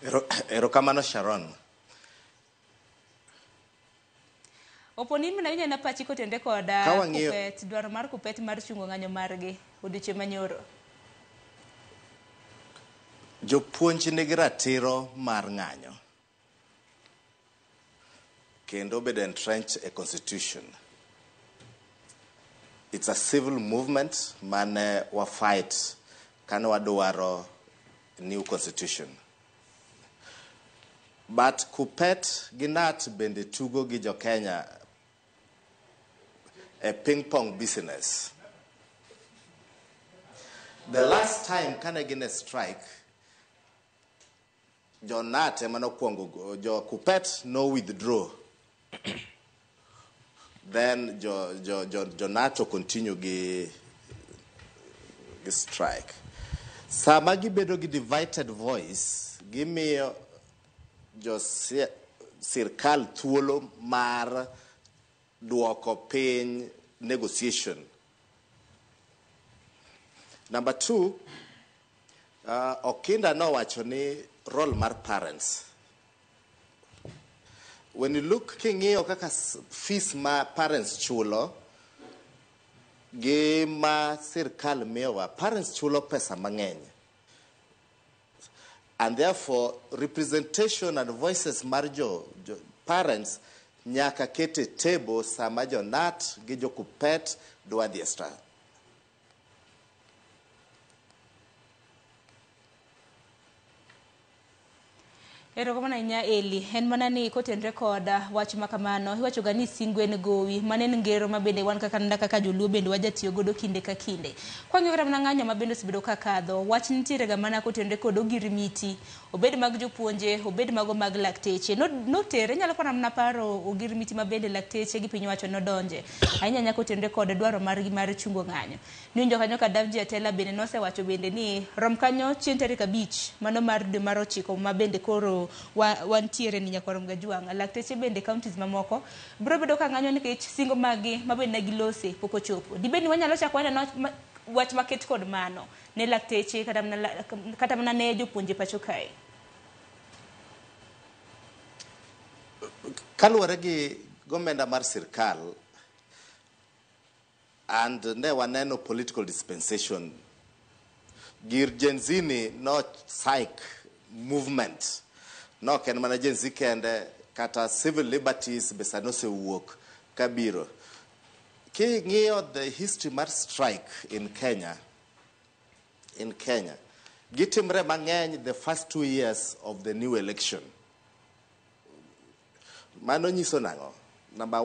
Erokamano Sharon. Oponi mina na pachi kotende koda KUPPET dwaro mar KUPPET mar chungo ng'anyo margi odiochieng' manyoro. Jopuonj nigi ratiro mar ng'anyo kendo bedo entrenched a constitution. It's a civil movement mane wa fight kane wadwaro new constitution. But KUPPET gi KNUT bende tugo gi jokenya a ping pong business. The last time kane gin a strike, jo KNUT emano kuongo, jo KUPPET no withdraw. Then jo KNUT continue gi strike. Sama gibedo gi divided voice, gimiyo jo sirkal thuolo mar duoko piny negotiation. Number two, Okinda no wacho ni role mar parents. When you look king'iyo kaka fees ma parents chulo, gima sirkal miyowa, parents chulo pesa mang'eny. And therefore, representation and voices mar jo parents nyaka kete table sama jo KNUT gi jo KUPPET dwa dhi strike. Erokamano ahinya Elly, en mana ni kotenre koda wach makamano, iwacho ga ni singwen gowi, mane ngero mabende wan kaka joluo bende wajatiyo godo kinde ka kinde. Kwang'iyo kata mana ng'anyo mabende osebedo kakadho, wach nitiere ga mana kotenre kod ogirimiti, obed mag jopuonje, obed mago mag lakteche. Notere, nyalo pana mana paro ogirimiti mabende lakteche gi piny wacho nodonje. Ahinya nyaka kotenre kod dwaro margi mar chungo ng'anyo. Niwinjo kanyo ka Davji Atela bende nosewacho bende ni rom kanyo chieng' tarik 5 mano mar dwe mar 9 mabende koro wantiere ni nyakwarom Gajwang'. Lakteche bende counties mamoko bro bedo ka ng'anyo nikech singo magi mabende gilose pok ochopo. Dibeni wanyalo chako wana wach maket kod mano ne lakteche kata mana ne jopuonje pacho kae. Kaluwore gi gomenda mar sirkal and ne waneno political dispensation, gir Gen Z ni no psych movement. No ken mana Gen Z kende kata civil liberties besa no se wuok kabiro. Ki ng'iyo the history mar strike in Kenya, gitimre mang'eny the first 2 years of the new election. Mano nyiso nang'o? Number